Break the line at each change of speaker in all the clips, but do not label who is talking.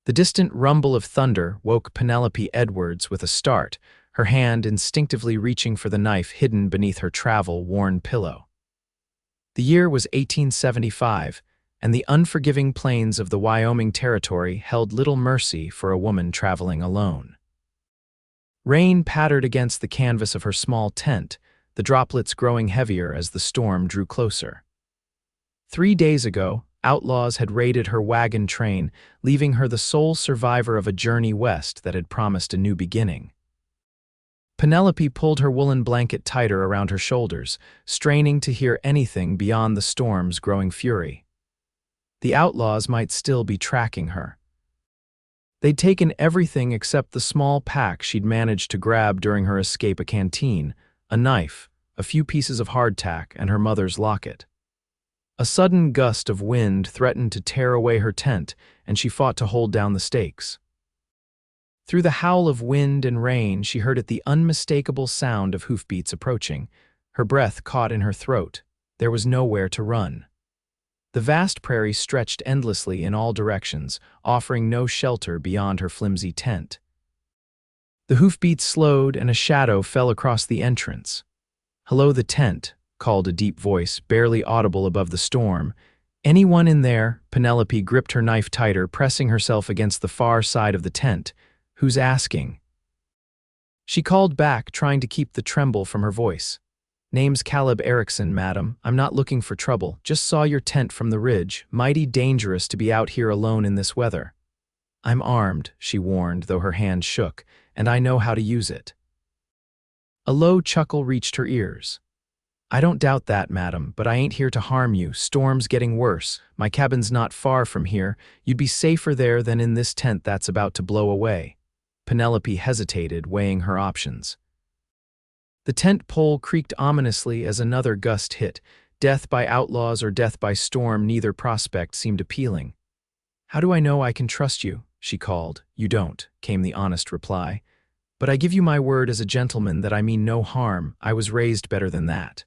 The distant rumble of thunder woke Penelope Edwards with a start, her hand instinctively reaching for the knife hidden beneath her travel-worn pillow. The year was 1875, and the unforgiving plains of the Wyoming Territory held little mercy for a woman traveling alone. Rain pattered against the canvas of her small tent, the droplets growing heavier as the storm drew closer. 3 days ago, outlaws had raided her wagon train, leaving her the sole survivor of a journey west that had promised a new beginning. Penelope pulled her woolen blanket tighter around her shoulders, straining to hear anything beyond the storm's growing fury. The outlaws might still be tracking her. They'd taken everything except the small pack she'd managed to grab during her escape: a canteen, a knife, a few pieces of hardtack, and her mother's locket. A sudden gust of wind threatened to tear away her tent, and she fought to hold down the stakes. Through the howl of wind and rain, she heard the unmistakable sound of hoofbeats approaching. Her breath caught in her throat. There was nowhere to run. The vast prairie stretched endlessly in all directions, offering no shelter beyond her flimsy tent. The hoofbeats slowed, and a shadow fell across the entrance. "Hello, the tent," called a deep voice, barely audible above the storm. "Anyone in there?" Penelope gripped her knife tighter, pressing herself against the far side of the tent. "Who's asking?" She called back, trying to keep the tremble from her voice. "Name's Caleb Erikson, madam. I'm not looking for trouble. Just saw your tent from the ridge. Mighty dangerous to be out here alone in this weather." "I'm armed," she warned, though her hand shook, "and I know how to use it." A low chuckle reached her ears. "I don't doubt that, madam, but I ain't here to harm you. Storm's getting worse. My cabin's not far from here. You'd be safer there than in this tent that's about to blow away." Penelope hesitated, weighing her options. The tent pole creaked ominously as another gust hit. Death by outlaws or death by storm, neither prospect seemed appealing. "How do I know I can trust you?" she called. "You don't," came the honest reply. "But I give you my word as a gentleman that I mean no harm. I was raised better than that."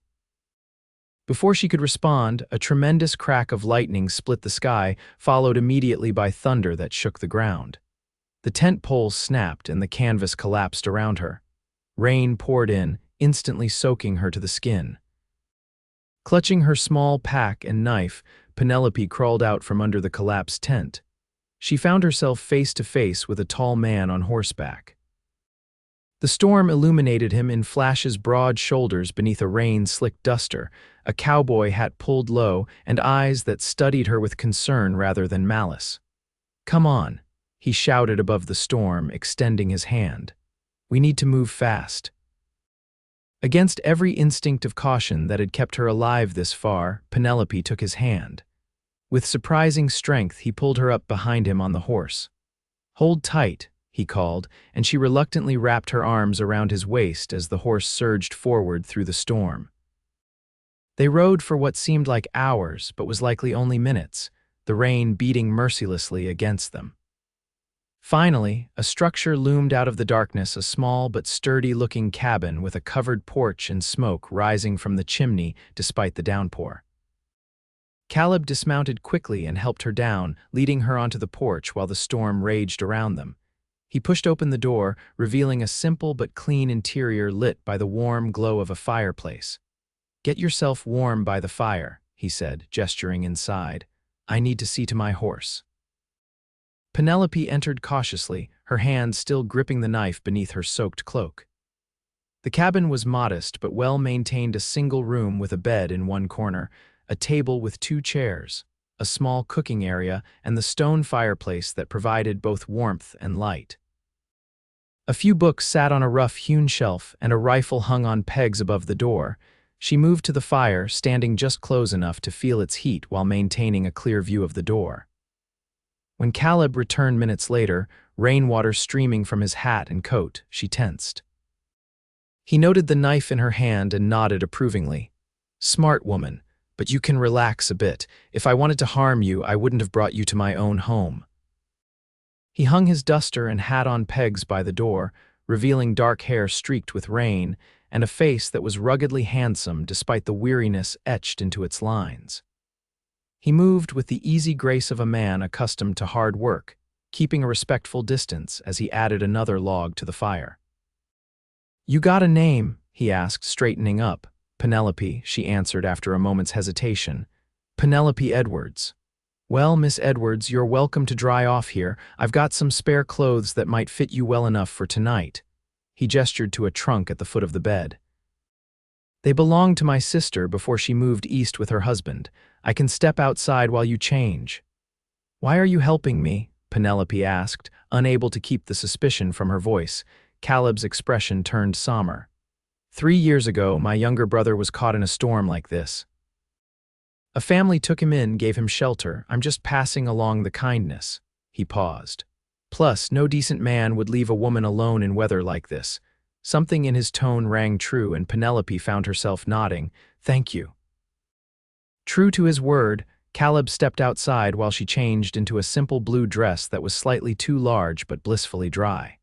Before she could respond, a tremendous crack of lightning split the sky, followed immediately by thunder that shook the ground. The tent poles snapped and the canvas collapsed around her. Rain poured in, instantly soaking her to the skin. Clutching her small pack and knife, Penelope crawled out from under the collapsed tent. She found herself face to face with a tall man on horseback. The storm illuminated him in flashes: broad shoulders beneath a rain-slicked duster, a cowboy hat pulled low, and eyes that studied her with concern rather than malice. "Come on," he shouted above the storm, extending his hand. "We need to move fast." Against every instinct of caution that had kept her alive this far, Penelope took his hand. With surprising strength, he pulled her up behind him on the horse. "Hold tight," he called, and she reluctantly wrapped her arms around his waist as the horse surged forward through the storm. They rode for what seemed like hours, but was likely only minutes, the rain beating mercilessly against them. Finally, a structure loomed out of the darkness: a small but sturdy-looking cabin with a covered porch and smoke rising from the chimney despite the downpour. Caleb dismounted quickly and helped her down, leading her onto the porch while the storm raged around them. He pushed open the door, revealing a simple but clean interior lit by the warm glow of a fireplace. "Get yourself warm by the fire," he said, gesturing inside. "I need to see to my horse." Penelope entered cautiously, her hand still gripping the knife beneath her soaked cloak. The cabin was modest but well-maintained: a single room with a bed in one corner, a table with 2 chairs, a small cooking area, and the stone fireplace that provided both warmth and light. A few books sat on a rough-hewn shelf, and a rifle hung on pegs above the door. She moved to the fire, standing just close enough to feel its heat while maintaining a clear view of the door. When Caleb returned minutes later, rainwater streaming from his hat and coat, she tensed. He noted the knife in her hand and nodded approvingly. "Smart woman, but you can relax a bit. If I wanted to harm you, I wouldn't have brought you to my own home." He hung his duster and hat on pegs by the door, revealing dark hair streaked with rain and a face that was ruggedly handsome despite the weariness etched into its lines. He moved with the easy grace of a man accustomed to hard work, keeping a respectful distance as he added another log to the fire. "You got a name?" he asked, straightening up. "Penelope," she answered after a moment's hesitation. "Penelope Edwards." "Well, Miss Edwards, you're welcome to dry off here. I've got some spare clothes that might fit you well enough for tonight." He gestured to a trunk at the foot of the bed. "They belonged to my sister before she moved east with her husband. I can step outside while you change." "Why are you helping me?" Penelope asked, unable to keep the suspicion from her voice. Caleb's expression turned somber. 3 years ago, my younger brother was caught in a storm like this. A family took him in, gave him shelter. I'm just passing along the kindness." He paused. "Plus, no decent man would leave a woman alone in weather like this." Something in his tone rang true, and Penelope found herself nodding. "Thank you." True to his word, Caleb stepped outside while she changed into a simple blue dress that was slightly too large but blissfully dry.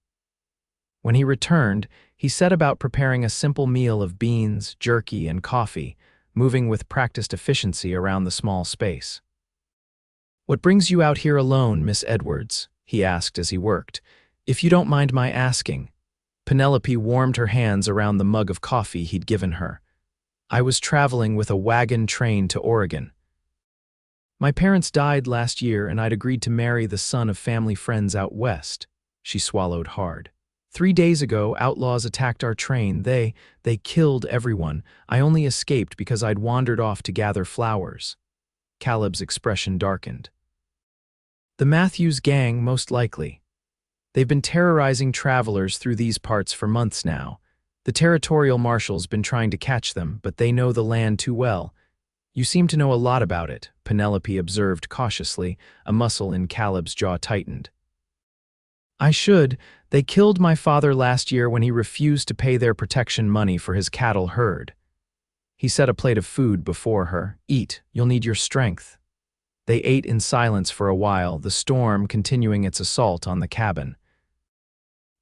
When he returned, he set about preparing a simple meal of beans, jerky, and coffee, moving with practiced efficiency around the small space. "What brings you out here alone, Miss Edwards?" he asked as he worked. "If you don't mind my asking." Penelope warmed her hands around the mug of coffee he'd given her. "I was traveling with a wagon train to Oregon. My parents died last year, and I'd agreed to marry the son of family friends out west." She swallowed hard. 3 days ago, outlaws attacked our train. They killed everyone. I only escaped because I'd wandered off to gather flowers." Caleb's expression darkened. "The Matthews gang, most likely. They've been terrorizing travelers through these parts for months now. The territorial marshal's been trying to catch them, but they know the land too well." "You seem to know a lot about it," Penelope observed cautiously. A muscle in Caleb's jaw tightened. "I should. They killed my father last year when he refused to pay their protection money for his cattle herd." He set a plate of food before her. "Eat, you'll need your strength." They ate in silence for a while, the storm continuing its assault on the cabin.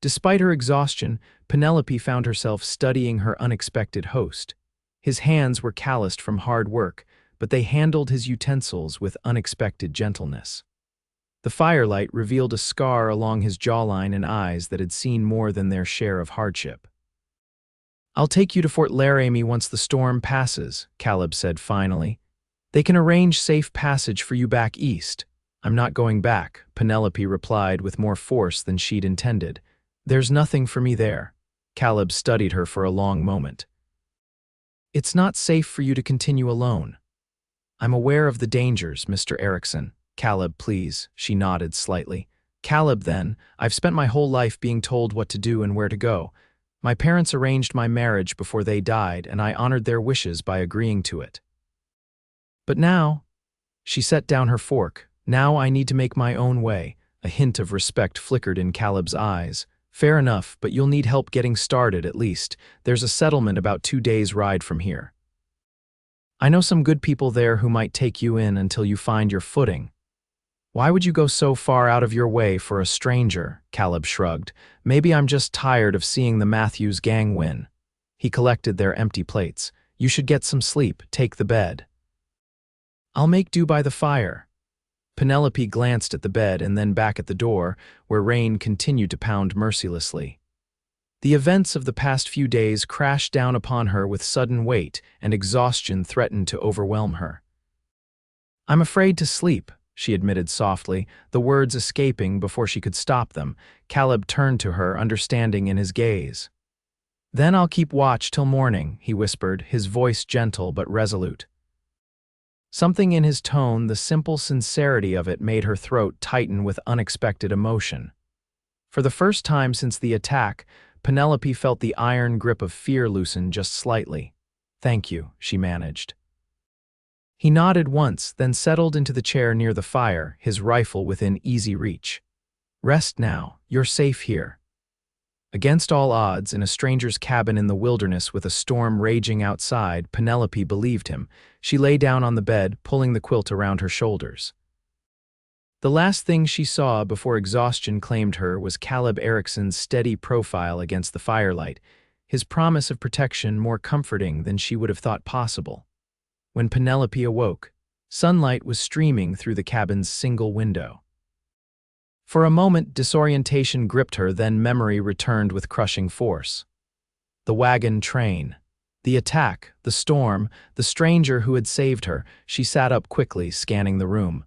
Despite her exhaustion, Penelope found herself studying her unexpected host. His hands were calloused from hard work, but they handled his utensils with unexpected gentleness. The firelight revealed a scar along his jawline and eyes that had seen more than their share of hardship. "I'll take you to Fort Laramie once the storm passes," Caleb said finally. "They can arrange safe passage for you back east." "I'm not going back," Penelope replied with more force than she'd intended. "There's nothing for me there." Caleb studied her for a long moment. "It's not safe for you to continue alone." "I'm aware of the dangers, Mr. Erikson." "Caleb, please." She nodded slightly. "Caleb, then. I've spent my whole life being told what to do and where to go. My parents arranged my marriage before they died, and I honored their wishes by agreeing to it. But now," she set down her fork, "now I need to make my own way." A hint of respect flickered in Caleb's eyes. "Fair enough, but you'll need help getting started at least. There's a settlement about 2 days' ride from here. I know some good people there who might take you in until you find your footing." "Why would you go so far out of your way for a stranger?" Caleb shrugged. "Maybe I'm just tired of seeing the Matthews gang win." He collected their empty plates. "You should get some sleep. Take the bed." "I'll make do by the fire." Penelope glanced at the bed and then back at the door, where rain continued to pound mercilessly. The events of the past few days crashed down upon her with sudden weight, and exhaustion threatened to overwhelm her. "I'm afraid to sleep," she admitted softly, the words escaping before she could stop them. Caleb turned to her, understanding in his gaze. "Then I'll keep watch till morning," he whispered, his voice gentle but resolute. Something in his tone, the simple sincerity of it, made her throat tighten with unexpected emotion. For the first time since the attack, Penelope felt the iron grip of fear loosen just slightly. "Thank you," she managed. He nodded once, then settled into the chair near the fire, his rifle within easy reach. "Rest now. You're safe here." Against all odds, in a stranger's cabin in the wilderness with a storm raging outside, Penelope believed him. She lay down on the bed, pulling the quilt around her shoulders. The last thing she saw before exhaustion claimed her was Caleb Erikson's steady profile against the firelight, his promise of protection more comforting than she would have thought possible. When Penelope awoke, sunlight was streaming through the cabin's single window. For a moment, disorientation gripped her, then memory returned with crushing force. The wagon train. The attack, the storm, the stranger who had saved her. She sat up quickly, scanning the room.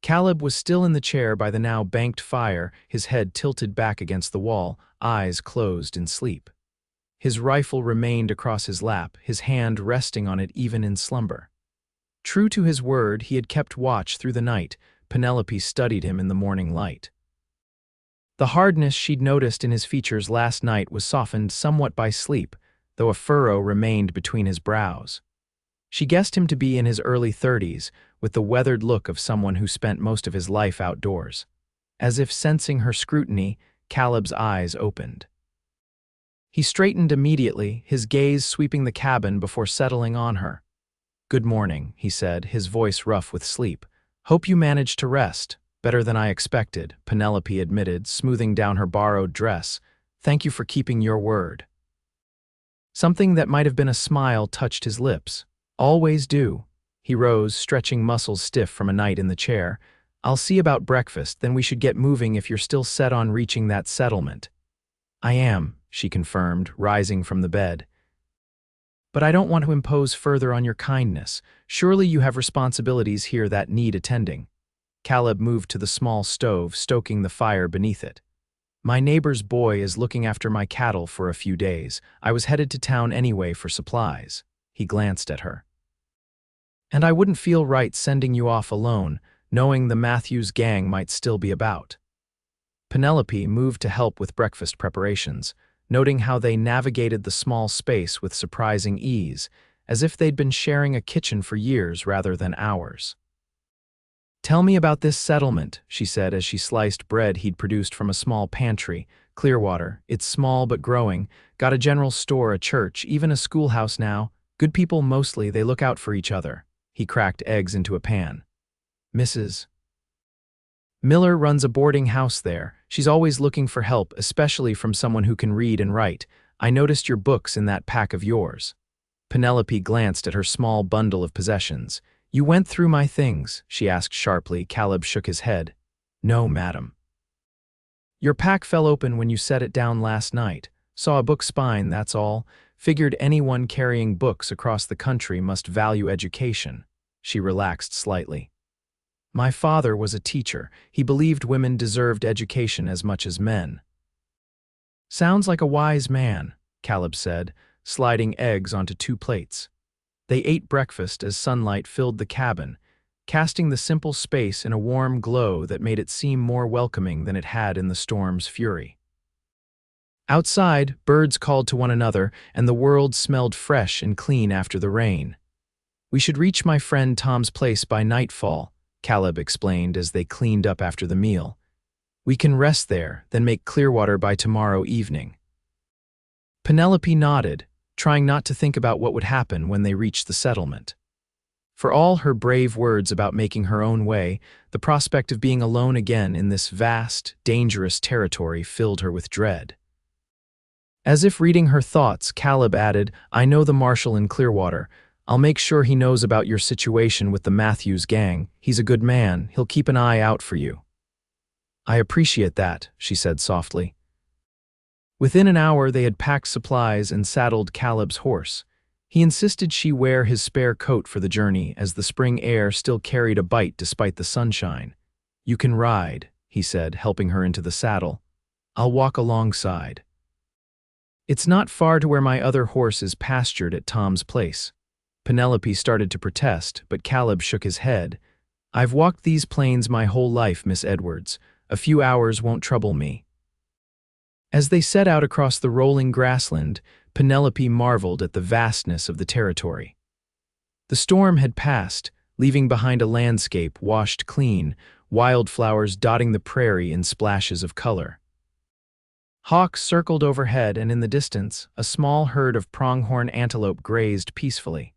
Caleb was still in the chair by the now banked fire, his head tilted back against the wall, eyes closed in sleep. His rifle remained across his lap, his hand resting on it even in slumber. True to his word, he had kept watch through the night. Penelope studied him in the morning light. The hardness she'd noticed in his features last night was softened somewhat by sleep, though a furrow remained between his brows. She guessed him to be in his early 30s, with the weathered look of someone who spent most of his life outdoors. As if sensing her scrutiny, Caleb's eyes opened. He straightened immediately, his gaze sweeping the cabin before settling on her. "Good morning," he said, his voice rough with sleep. "Hope you managed to rest." "Better than I expected," Penelope admitted, smoothing down her borrowed dress. "Thank you for keeping your word." Something that might have been a smile touched his lips. "Always do." He rose, stretching muscles stiff from a night in the chair. "I'll see about breakfast, then we should get moving if you're still set on reaching that settlement." "I am," she confirmed, rising from the bed. "But I don't want to impose further on your kindness. Surely you have responsibilities here that need attending." Caleb moved to the small stove, stoking the fire beneath it. "My neighbor's boy is looking after my cattle for a few days. I was headed to town anyway for supplies." He glanced at her. "And I wouldn't feel right sending you off alone, knowing the Matthews gang might still be about." Penelope moved to help with breakfast preparations, noting how they navigated the small space with surprising ease, as if they'd been sharing a kitchen for years rather than hours. "Tell me about this settlement," she said as she sliced bread he'd produced from a small pantry. "Clearwater, it's small but growing, got a general store, a church, even a schoolhouse now. Good people mostly, they look out for each other." He cracked eggs into a pan. "Mrs. Miller runs a boarding house there. She's always looking for help, especially from someone who can read and write. I noticed your books in that pack of yours." Penelope glanced at her small bundle of possessions. "You went through my things?" she asked sharply. Caleb shook his head. "No, madam." "Your pack fell open when you set it down last night. Saw a book spine, that's all. Figured anyone carrying books across the country must value education." She relaxed slightly. "My father was a teacher. He believed women deserved education as much as men." "Sounds like a wise man," Caleb said, sliding eggs onto 2 plates. They ate breakfast as sunlight filled the cabin, casting the simple space in a warm glow that made it seem more welcoming than it had in the storm's fury. Outside, birds called to one another, and the world smelled fresh and clean after the rain. "We should reach my friend Tom's place by nightfall," Caleb explained as they cleaned up after the meal. "We can rest there, then make Clearwater by tomorrow evening." Penelope nodded, trying not to think about what would happen when they reached the settlement. For all her brave words about making her own way, the prospect of being alone again in this vast, dangerous territory filled her with dread. As if reading her thoughts, Caleb added, "I know the marshal in Clearwater. I'll make sure he knows about your situation with the Matthews gang. He's a good man. He'll keep an eye out for you." "I appreciate that," she said softly. Within an hour, they had packed supplies and saddled Caleb's horse. He insisted she wear his spare coat for the journey, as the spring air still carried a bite despite the sunshine. "You can ride," he said, helping her into the saddle. "I'll walk alongside." "It's not far to where my other horse is pastured at Tom's place." Penelope started to protest, but Caleb shook his head. "I've walked these plains my whole life, Miss Edwards. A few hours won't trouble me." As they set out across the rolling grassland, Penelope marveled at the vastness of the territory. The storm had passed, leaving behind a landscape washed clean, wildflowers dotting the prairie in splashes of color. Hawks circled overhead, and in the distance, a small herd of pronghorn antelope grazed peacefully.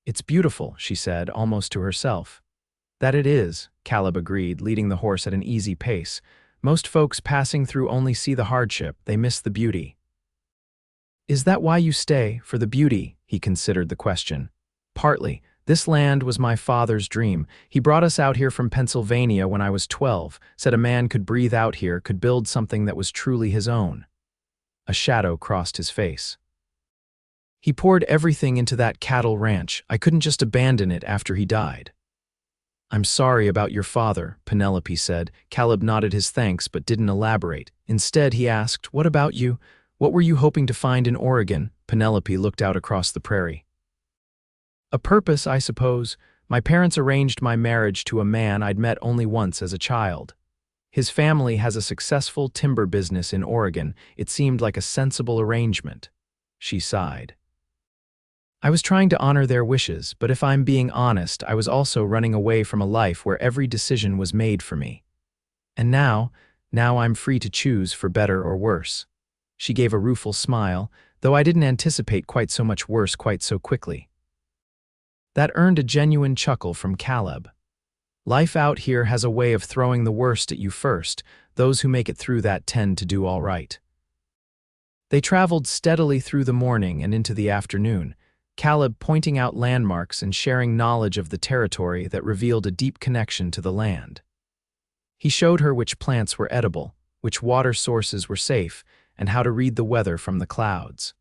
"It's beautiful," she said, almost to herself. "That it is," Caleb agreed, leading the horse at an easy pace. "Most folks passing through only see the hardship, they miss the beauty." "Is that why you stay, for the beauty?" He considered the question. "Partly, This land was my father's dream. He brought us out here from Pennsylvania when I was 12, said a man could breathe out here, could build something that was truly his own. A shadow crossed his face. He poured everything into that cattle ranch. I couldn't just abandon it after he died. I'm sorry about your father, Penelope said. Caleb nodded his thanks but didn't elaborate. Instead, he asked, what about you? What were you hoping to find in Oregon? Penelope looked out across the prairie. A purpose, I suppose. My parents arranged my marriage to a man I'd met only once as a child. His family has a successful timber business in Oregon. It seemed like a sensible arrangement. She sighed. I was trying to honor their wishes, but if I'm being honest, I was also running away from a life where every decision was made for me. And now I'm free to choose for better or worse. She gave a rueful smile, though I didn't anticipate quite so much worse quite so quickly. That earned a genuine chuckle from Caleb. Life out here has a way of throwing the worst at you first. Those who make it through that tend to do all right. They traveled steadily through the morning and into the afternoon, Caleb pointing out landmarks and sharing knowledge of the territory that revealed a deep connection to the land. He showed her which plants were edible, which water sources were safe, and how to read the weather from the clouds.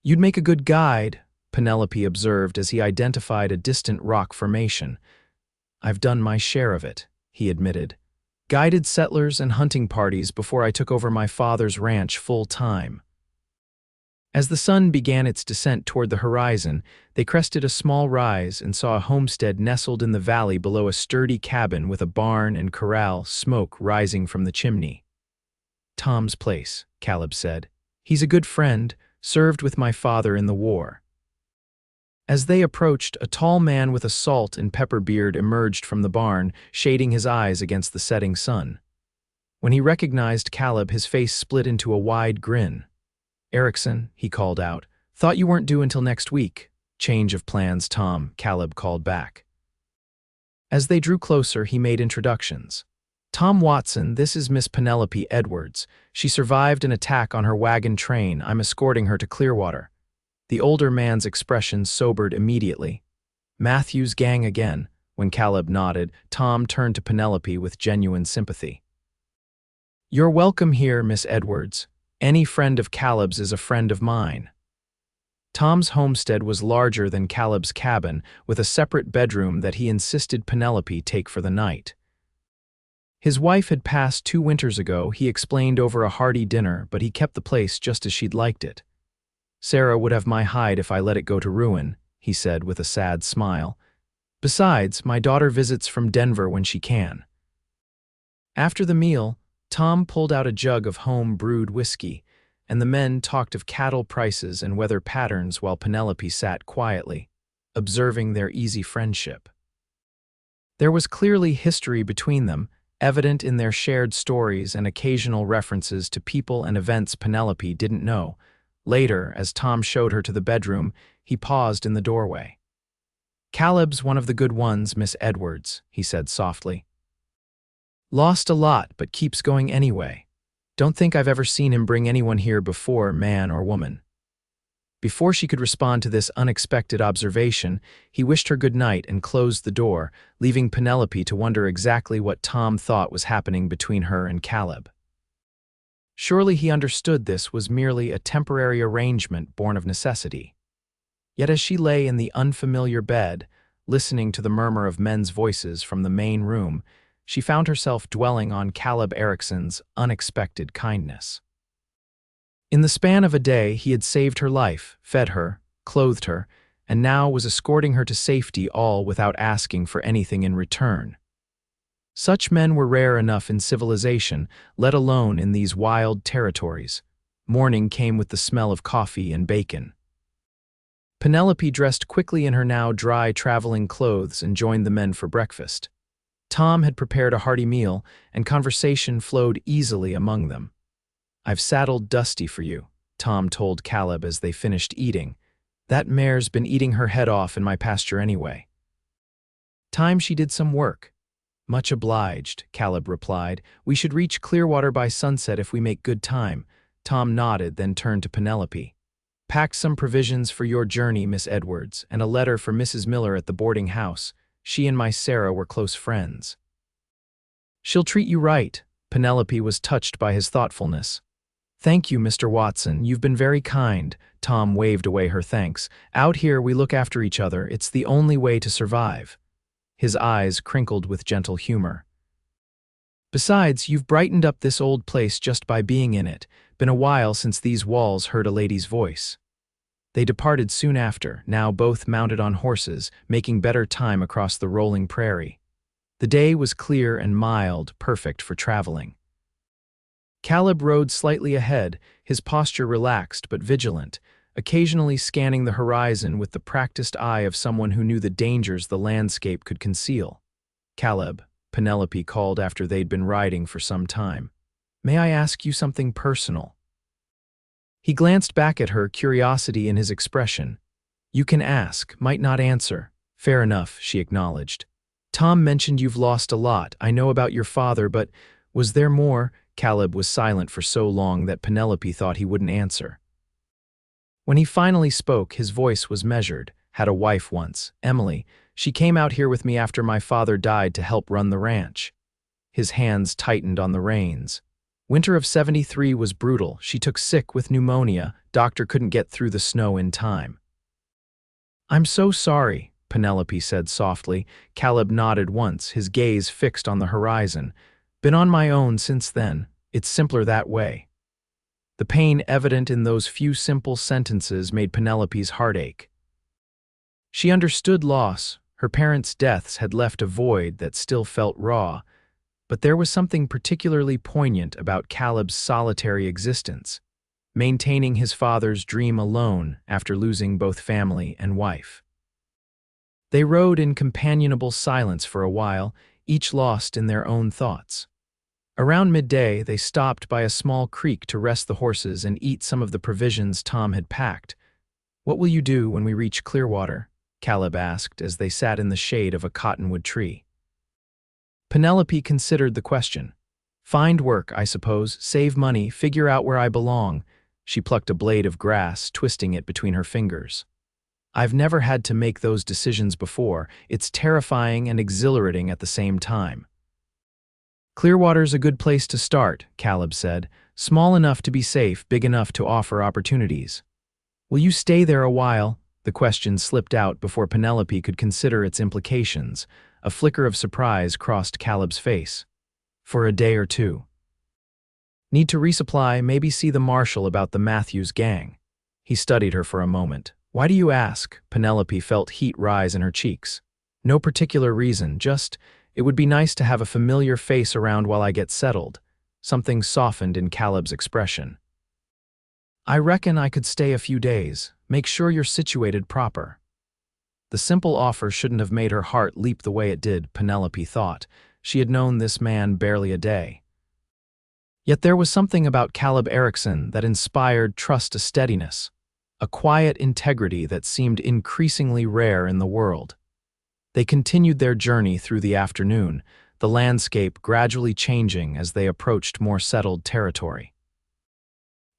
You'd make a good guide, Penelope observed as he identified a distant rock formation. I've done my share of it, he admitted. Guided settlers and hunting parties before I took over my father's ranch full-time. As the sun began its descent toward the horizon, they crested a small rise and saw a homestead nestled in the valley below a sturdy cabin with a barn and corral, smoke rising from the chimney. Tom's place, Caleb said. He's a good friend, served with my father in the war. As they approached, a tall man with a salt and pepper beard emerged from the barn, shading his eyes against the setting sun. When he recognized Caleb, his face split into a wide grin. Erikson, he called out, thought you weren't due until next week. Change of plans, Tom, Caleb called back. As they drew closer, he made introductions. Tom Watson, this is Miss Penelope Edwards. She survived an attack on her wagon train. I'm escorting her to Clearwater. The older man's expression sobered immediately. Matthew's gang again. When Caleb nodded, Tom turned to Penelope with genuine sympathy. You're welcome here, Miss Edwards. Any friend of Caleb's is a friend of mine. Tom's homestead was larger than Caleb's cabin, with a separate bedroom that he insisted Penelope take for the night. His wife had passed 2 winters ago, he explained over a hearty dinner, but he kept the place just as she'd liked it. Sarah would have my hide if I let it go to ruin, he said with a sad smile. Besides, my daughter visits from Denver when she can. After the meal, Tom pulled out a jug of home-brewed whiskey, and the men talked of cattle prices and weather patterns while Penelope sat quietly, observing their easy friendship. There was clearly history between them, evident in their shared stories and occasional references to people and events Penelope didn't know. Later, as Tom showed her to the bedroom, he paused in the doorway. Caleb's one of the good ones, Miss Edwards, he said softly. Lost a lot, but keeps going anyway. Don't think I've ever seen him bring anyone here before, man or woman. Before she could respond to this unexpected observation, he wished her good night and closed the door, leaving Penelope to wonder exactly what Tom thought was happening between her and Caleb. Surely he understood this was merely a temporary arrangement born of necessity. Yet as she lay in the unfamiliar bed, listening to the murmur of men's voices from the main room, she found herself dwelling on Caleb Erikson's unexpected kindness. In the span of a day, he had saved her life, fed her, clothed her, and now was escorting her to safety, all without asking for anything in return. Such men were rare enough in civilization, let alone in these wild territories. Morning came with the smell of coffee and bacon. Penelope dressed quickly in her now dry traveling clothes and joined the men for breakfast. Tom had prepared a hearty meal, and conversation flowed easily among them. I've saddled Dusty for you, Tom told Caleb as they finished eating. That mare's been eating her head off in my pasture anyway. Time she did some work. Much obliged, Caleb replied. We should reach Clearwater by sunset if we make good time. Tom nodded, then turned to Penelope. Packed some provisions for your journey, Miss Edwards, and a letter for Mrs. Miller at the boarding house. She and my Sarah were close friends. She'll treat you right. Penelope was touched by his thoughtfulness. Thank you, Mr. Watson. You've been very kind. Tom waved away her thanks. Out here, we look after each other. It's the only way to survive. His eyes crinkled with gentle humor. Besides, you've brightened up this old place just by being in it. Been a while since these walls heard a lady's voice. They departed soon after, now both mounted on horses, making better time across the rolling prairie. The day was clear and mild, perfect for traveling. Caleb rode slightly ahead, his posture relaxed but vigilant, occasionally scanning the horizon with the practiced eye of someone who knew the dangers the landscape could conceal. Caleb, Penelope called after they'd been riding for some time. May I ask you something personal? He glanced back at her, curiosity in his expression. You can ask, might not answer. Fair enough, she acknowledged. Tom mentioned you've lost a lot. I know about your father, but was there more? Caleb was silent for so long that Penelope thought he wouldn't answer. When he finally spoke, his voice was measured. Had a wife once, Emily. She came out here with me after my father died to help run the ranch. His hands tightened on the reins. Winter of '73 was brutal. She took sick with pneumonia. Doctor couldn't get through the snow in time. I'm so sorry, Penelope said softly. Caleb nodded once, his gaze fixed on the horizon. Been on my own since then. It's simpler that way. The pain evident in those few simple sentences made Penelope's heart ache. She understood loss. Her parents' deaths had left a void that still felt raw, but there was something particularly poignant about Caleb's solitary existence, maintaining his father's dream alone after losing both family and wife. They rode in companionable silence for a while, each lost in their own thoughts. Around midday, they stopped by a small creek to rest the horses and eat some of the provisions Tom had packed. What will you do when we reach Clearwater? Caleb asked as they sat in the shade of a cottonwood tree. Penelope considered the question. Find work, I suppose, save money, figure out where I belong. She plucked a blade of grass, twisting it between her fingers. I've never had to make those decisions before. It's terrifying and exhilarating at the same time. Clearwater's a good place to start, Caleb said. Small enough to be safe, big enough to offer opportunities. Will you stay there a while? The question slipped out before Penelope could consider its implications. A flicker of surprise crossed Caleb's face. For a day or two. Need to resupply, maybe see the marshal about the Matthews gang. He studied her for a moment. Why do you ask? Penelope felt heat rise in her cheeks. No particular reason, just, it would be nice to have a familiar face around while I get settled. Something softened in Caleb's expression. I reckon I could stay a few days. Make sure you're situated proper. The simple offer shouldn't have made her heart leap the way it did, Penelope thought. She had known this man barely a day. Yet there was something about Caleb Erikson that inspired trust, a steadiness, a quiet integrity that seemed increasingly rare in the world. They continued their journey through the afternoon, the landscape gradually changing as they approached more settled territory.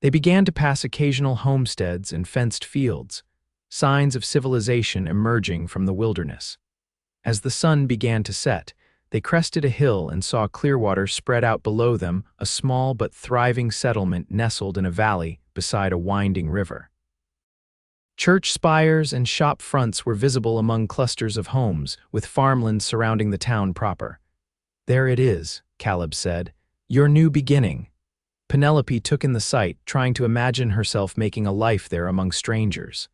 They began to pass occasional homesteads and fenced fields, signs of civilization emerging from the wilderness. As the sun began to set, they crested a hill and saw Clearwater spread out below them, a small but thriving settlement nestled in a valley beside a winding river. Church spires and shop fronts were visible among clusters of homes, with farmland surrounding the town proper. There it is, Caleb said. Your new beginning. Penelope took in the sight, trying to imagine herself making a life there among strangers.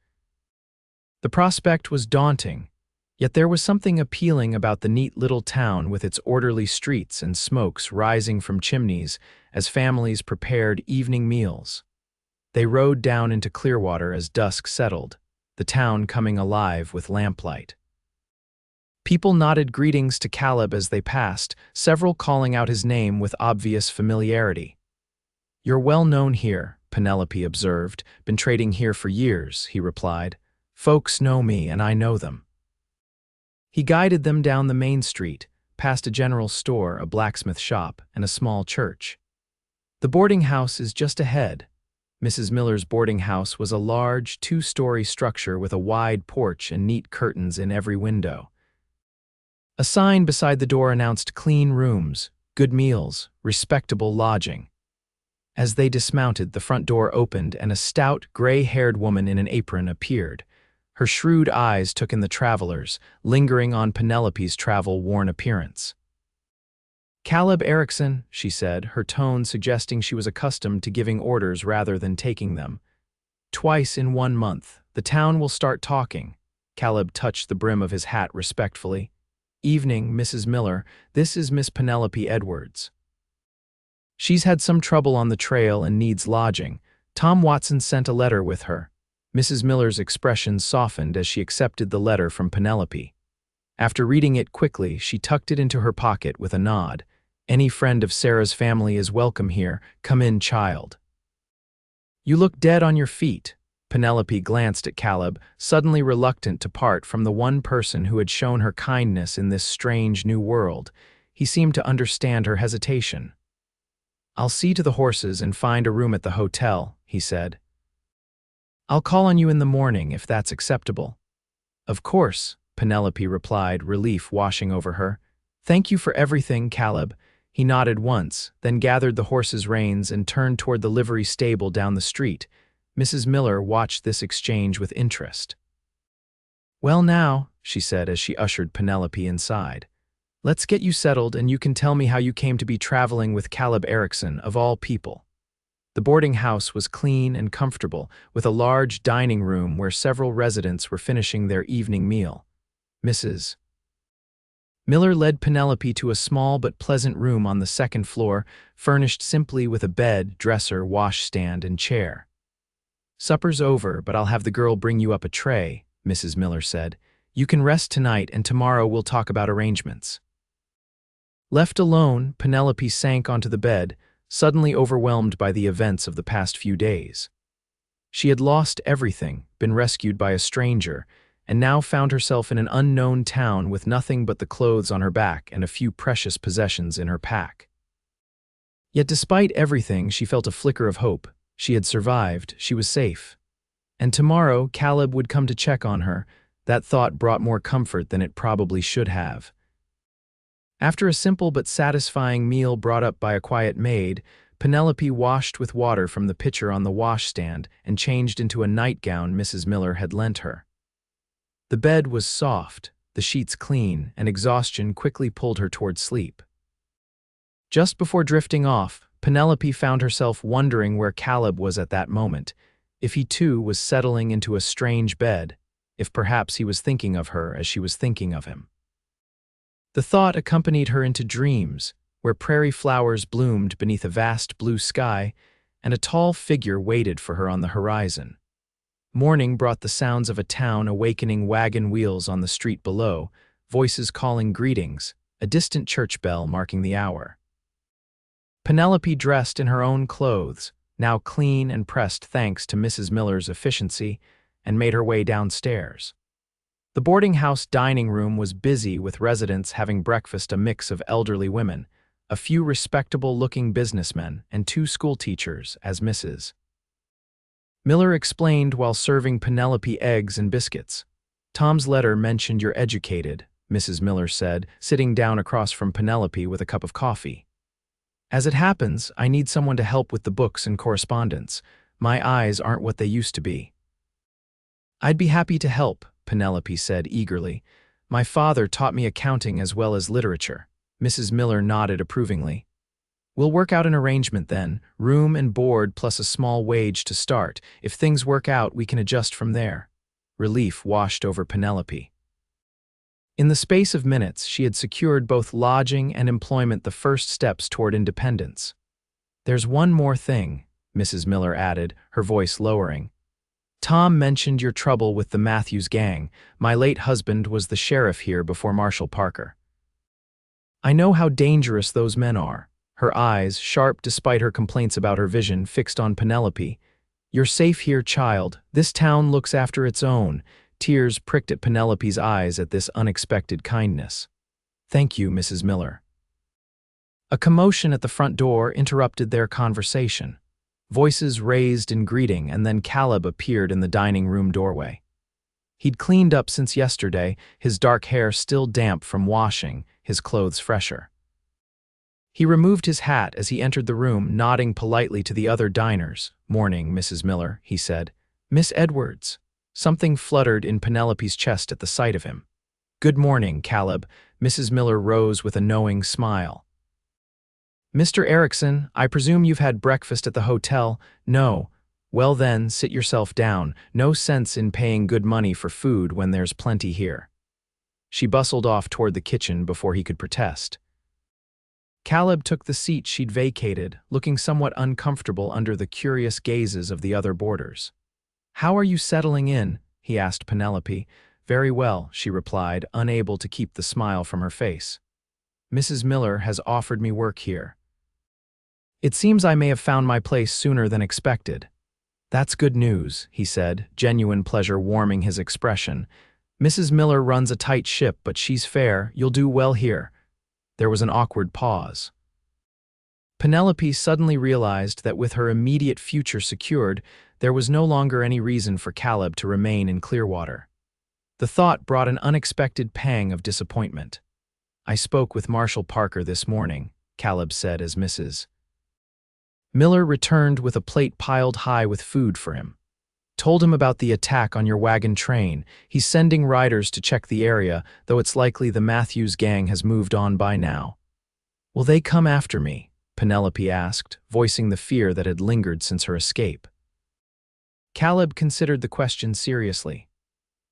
The prospect was daunting, yet there was something appealing about the neat little town with its orderly streets and smokes rising from chimneys as families prepared evening meals. They rode down into Clearwater as dusk settled, the town coming alive with lamplight. People nodded greetings to Caleb as they passed, several calling out his name with obvious familiarity. You're well known here, Penelope observed. Been trading here for years, he replied. Folks know me and I know them. He guided them down the main street, past a general store, a blacksmith shop, and a small church. The boarding house is just ahead. Mrs. Miller's boarding house was a large, two-story structure with a wide porch and neat curtains in every window. A sign beside the door announced clean rooms, good meals, respectable lodging. As they dismounted, the front door opened and a stout, gray-haired woman in an apron appeared. Her shrewd eyes took in the travelers, lingering on Penelope's travel-worn appearance. "Caleb Erikson," she said, her tone suggesting she was accustomed to giving orders rather than taking them. "Twice in 1 month. The town will start talking." Caleb touched the brim of his hat respectfully. "Evening, Mrs. Miller. This is Miss Penelope Edwards. She's had some trouble on the trail and needs lodging. Tom Watson sent a letter with her." Mrs. Miller's expression softened as she accepted the letter from Penelope. After reading it quickly, she tucked it into her pocket with a nod. "Any friend of Sarah's family is welcome here. Come in, child." "You look dead on your feet." Penelope glanced at Caleb, suddenly reluctant to part from the one person who had shown her kindness in this strange new world. He seemed to understand her hesitation. "I'll see to the horses and find a room at the hotel," he said. "I'll call on you in the morning if that's acceptable." "Of course," Penelope replied, relief washing over her. "Thank you for everything, Caleb." He nodded once, then gathered the horse's reins and turned toward the livery stable down the street. Mrs. Miller watched this exchange with interest. "Well now," she said as she ushered Penelope inside. "Let's get you settled and you can tell me how you came to be traveling with Caleb Erikson, of all people." The boarding house was clean and comfortable, with a large dining room where several residents were finishing their evening meal. Mrs. Miller led Penelope to a small but pleasant room on the second floor, furnished simply with a bed, dresser, washstand, and chair. "Supper's over, but I'll have the girl bring you up a tray," Mrs. Miller said. "You can rest tonight, and tomorrow we'll talk about arrangements." Left alone, Penelope sank onto the bed, suddenly overwhelmed by the events of the past few days. She had lost everything, been rescued by a stranger, and now found herself in an unknown town with nothing but the clothes on her back and a few precious possessions in her pack. Yet despite everything, she felt a flicker of hope. She had survived, she was safe. And tomorrow, Caleb would come to check on her. That thought brought more comfort than it probably should have. After a simple but satisfying meal brought up by a quiet maid, Penelope washed with water from the pitcher on the washstand and changed into a nightgown Mrs. Miller had lent her. The bed was soft, the sheets clean, and exhaustion quickly pulled her toward sleep. Just before drifting off, Penelope found herself wondering where Caleb was at that moment, if he too was settling into a strange bed, if perhaps he was thinking of her as she was thinking of him. The thought accompanied her into dreams, where prairie flowers bloomed beneath a vast blue sky, and a tall figure waited for her on the horizon. Morning brought the sounds of a town awakening wagon wheels on the street below, voices calling greetings, a distant church bell marking the hour. Penelope dressed in her own clothes, now clean and pressed thanks to Mrs. Miller's efficiency, and made her way downstairs. The boarding house dining room was busy with residents having breakfast, a mix of elderly women, a few respectable-looking businessmen, and 2 schoolteachers as Mrs. Miller explained while serving Penelope eggs and biscuits. "Tom's letter mentioned you're educated," Mrs. Miller said, sitting down across from Penelope with a cup of coffee. "As it happens, I need someone to help with the books and correspondence. My eyes aren't what they used to be." "I'd be happy to help," Penelope said eagerly. "My father taught me accounting as well as literature." Mrs. Miller nodded approvingly. "We'll work out an arrangement then, room and board plus a small wage to start. If things work out, we can adjust from there." Relief washed over Penelope. In the space of minutes, she had secured both lodging and employment, the first steps toward independence. "There's one more thing," Mrs. Miller added, her voice lowering. "Tom mentioned your trouble with the Matthews gang. My late husband was the sheriff here before Marshal Parker. I know how dangerous those men are." Her eyes, sharp despite her complaints about her vision, fixed on Penelope. "You're safe here, child. This town looks after its own." Tears pricked at Penelope's eyes at this unexpected kindness. "Thank you, Mrs. Miller." A commotion at the front door interrupted their conversation. Voices raised in greeting, and then Caleb appeared in the dining room doorway. He'd cleaned up since yesterday, his dark hair still damp from washing, his clothes fresher. He removed his hat as he entered the room, nodding politely to the other diners. "Morning, Mrs. Miller," he said. "Miss Edwards." Something fluttered in Penelope's chest at the sight of him. "Good morning, Caleb." Mrs. Miller rose with a knowing smile. "Mr. Erikson, I presume you've had breakfast at the hotel?" "No." "Well then, sit yourself down. No sense in paying good money for food when there's plenty here." She bustled off toward the kitchen before he could protest. Caleb took the seat she'd vacated, looking somewhat uncomfortable under the curious gazes of the other boarders. "How are you settling in?" he asked Penelope. "Very well," she replied, unable to keep the smile from her face. "Mrs. Miller has offered me work here. It seems I may have found my place sooner than expected." "That's good news," he said, genuine pleasure warming his expression. "Mrs. Miller runs a tight ship, but she's fair. You'll do well here." There was an awkward pause. Penelope suddenly realized that with her immediate future secured, there was no longer any reason for Caleb to remain in Clearwater. The thought brought an unexpected pang of disappointment. "I spoke with Marshal Parker this morning," Caleb said as Mrs. Miller returned with a plate piled high with food for him. "Told him about the attack on your wagon train. He's sending riders to check the area, though it's likely the Matthews gang has moved on by now." "Will they come after me?" Penelope asked, voicing the fear that had lingered since her escape. Caleb considered the question seriously.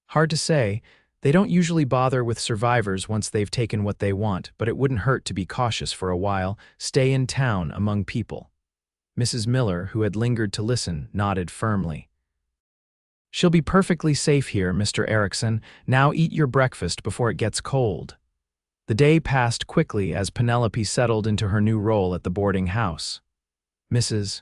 "Hard to say. They don't usually bother with survivors once they've taken what they want, but it wouldn't hurt to be cautious for a while, stay in town among people." Mrs. Miller, who had lingered to listen, nodded firmly. "She'll be perfectly safe here, Mr. Erikson. Now eat your breakfast before it gets cold." The day passed quickly as Penelope settled into her new role at the boarding house. Mrs.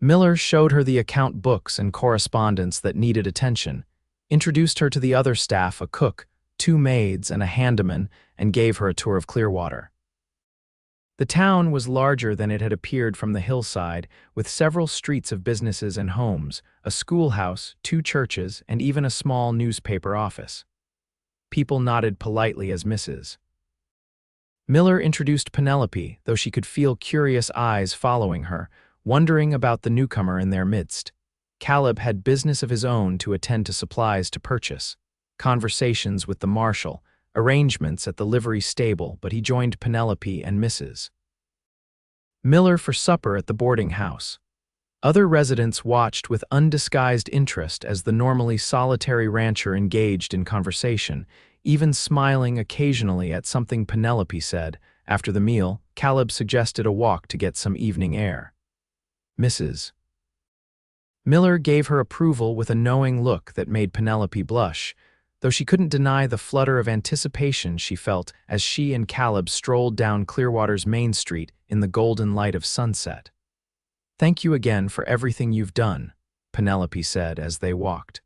Miller showed her the account books and correspondence that needed attention, introduced her to the other staff, a cook, 2 maids, and a handyman, and gave her a tour of Clearwater. The town was larger than it had appeared from the hillside, with several streets of businesses and homes, a schoolhouse, 2 churches, and even a small newspaper office. People nodded politely as Mrs. Miller introduced Penelope, though she could feel curious eyes following her, wondering about the newcomer in their midst. Caleb had business of his own to attend to supplies to purchase, conversations with the marshal, arrangements at the livery stable, but he joined Penelope and Mrs. Miller for supper at the boarding house. Other residents watched with undisguised interest as the normally solitary rancher engaged in conversation, even smiling occasionally at something Penelope said. After the meal, Caleb suggested a walk to get some evening air. Mrs. Miller gave her approval with a knowing look that made Penelope blush, though she couldn't deny the flutter of anticipation she felt as she and Caleb strolled down Clearwater's Main Street in the golden light of sunset. "Thank you again for everything you've done," Penelope said as they walked.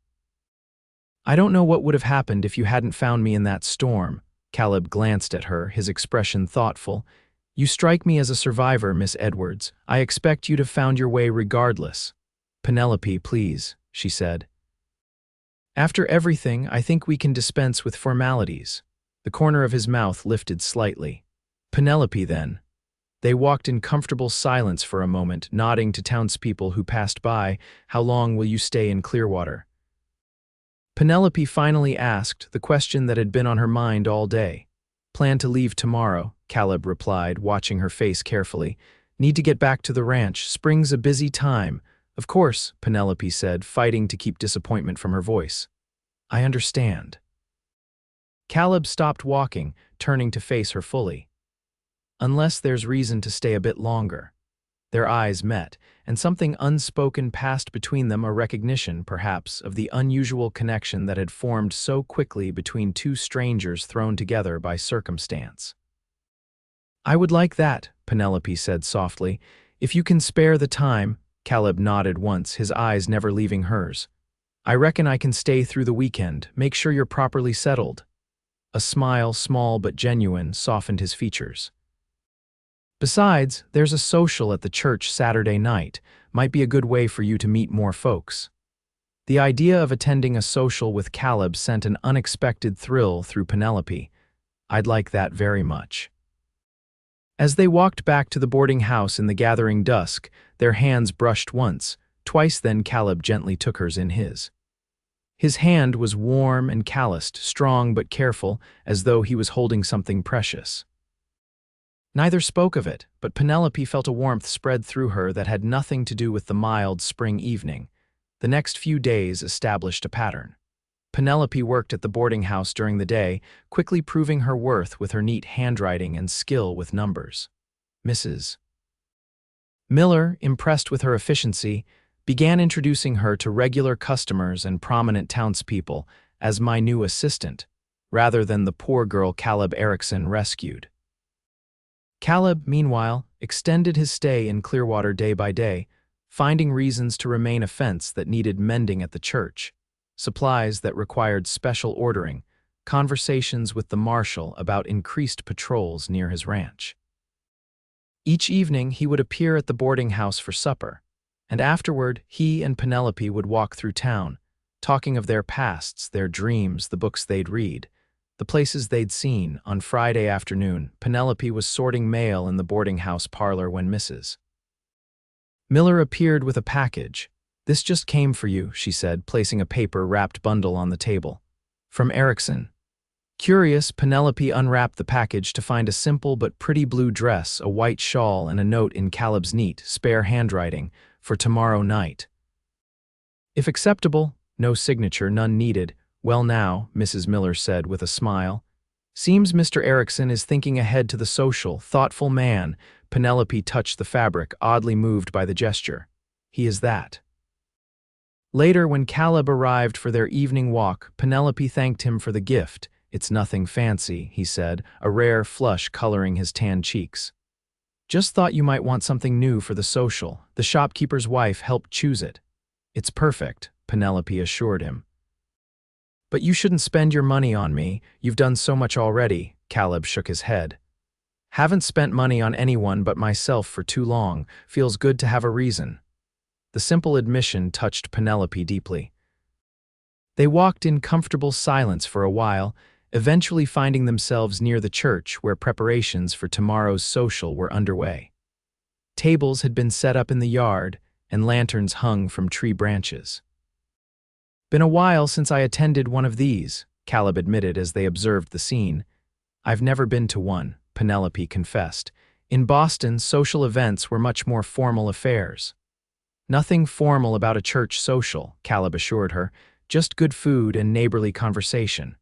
"I don't know what would have happened if you hadn't found me in that storm." Caleb glanced at her, his expression thoughtful. "You strike me as a survivor, Miss Edwards. I expect you'd have found your way regardless." "Penelope, please," she said. "After everything, I think we can dispense with formalities." The corner of his mouth lifted slightly. "Penelope, then." They walked in comfortable silence for a moment, nodding to townspeople who passed by. "How long will you stay in Clearwater?" Penelope finally asked the question that had been on her mind all day. "Plan to leave tomorrow," Caleb replied, watching her face carefully. "Need to get back to the ranch. Spring's a busy time." "Of course," Penelope said, fighting to keep disappointment from her voice. "I understand." Caleb stopped walking, turning to face her fully. "Unless there's reason to stay a bit longer." Their eyes met, and something unspoken passed between them, a recognition, perhaps, of the unusual connection that had formed so quickly between 2 strangers thrown together by circumstance. "I would like that," Penelope said softly. "If you can spare the time." Caleb nodded once, his eyes never leaving hers. "I reckon I can stay through the weekend. Make sure you're properly settled." A smile, small but genuine, softened his features. Besides, there's a social at the church Saturday night. Might be a good way for you to meet more folks. The idea of attending a social with Caleb sent an unexpected thrill through Penelope. I'd like that very much. As they walked back to the boarding house in the gathering dusk, their hands brushed once, twice then Caleb gently took hers in his. His hand was warm and calloused, strong but careful, as though he was holding something precious. Neither spoke of it, but Penelope felt a warmth spread through her that had nothing to do with the mild spring evening. The next few days established a pattern. Penelope worked at the boarding house during the day, quickly proving her worth with her neat handwriting and skill with numbers. Mrs. Miller, impressed with her efficiency, began introducing her to regular customers and prominent townspeople as my new assistant, rather than the poor girl Caleb Erikson rescued. Caleb, meanwhile, extended his stay in Clearwater day by day, finding reasons to remain a fence that needed mending at the church, supplies that required special ordering, conversations with the marshal about increased patrols near his ranch. Each evening he would appear at the boarding house for supper, and afterward he and Penelope would walk through town, talking of their pasts, their dreams, the books they'd read, the places they'd seen. On Friday afternoon, Penelope was sorting mail in the boarding house parlor when Mrs. Miller appeared with a package. "This just came for you," she said, placing a paper-wrapped bundle on the table. "From Erikson." Curious, Penelope unwrapped the package to find a simple but pretty blue dress, a white shawl, and a note in Caleb's neat, spare handwriting, "For tomorrow night. If acceptable, no signature, none needed." "Well now," Mrs. Miller said with a smile. "Seems Mr. Erikson is thinking ahead to the social, thoughtful man." Penelope touched the fabric, oddly moved by the gesture. "He is that." Later, when Caleb arrived for their evening walk, Penelope thanked him for the gift. "It's nothing fancy," he said, a rare flush coloring his tan cheeks. "Just thought you might want something new for the social. The shopkeeper's wife helped choose it." "It's perfect," Penelope assured him. "But you shouldn't spend your money on me. You've done so much already." Caleb shook his head. "Haven't spent money on anyone but myself for too long. Feels good to have a reason." The simple admission touched Penelope deeply. They walked in comfortable silence for a while, eventually finding themselves near the church where preparations for tomorrow's social were underway. Tables had been set up in the yard, and lanterns hung from tree branches. "Been a while since I attended one of these," Caleb admitted as they observed the scene. "I've never been to one," Penelope confessed. "In Boston, social events were much more formal affairs." "Nothing formal about a church social," Caleb assured her. "Just good food and neighborly conversation.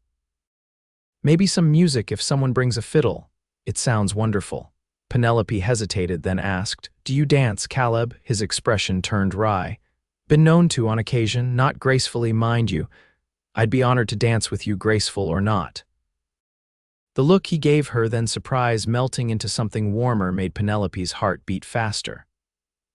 Maybe some music if someone brings a fiddle." "It sounds wonderful." Penelope hesitated, then asked, "Do you dance, Caleb?" His expression turned wry. "Been known to on occasion, not gracefully, mind you. I'd be honored to dance with you, graceful or not." The look he gave her, then surprise melting into something warmer, made Penelope's heart beat faster.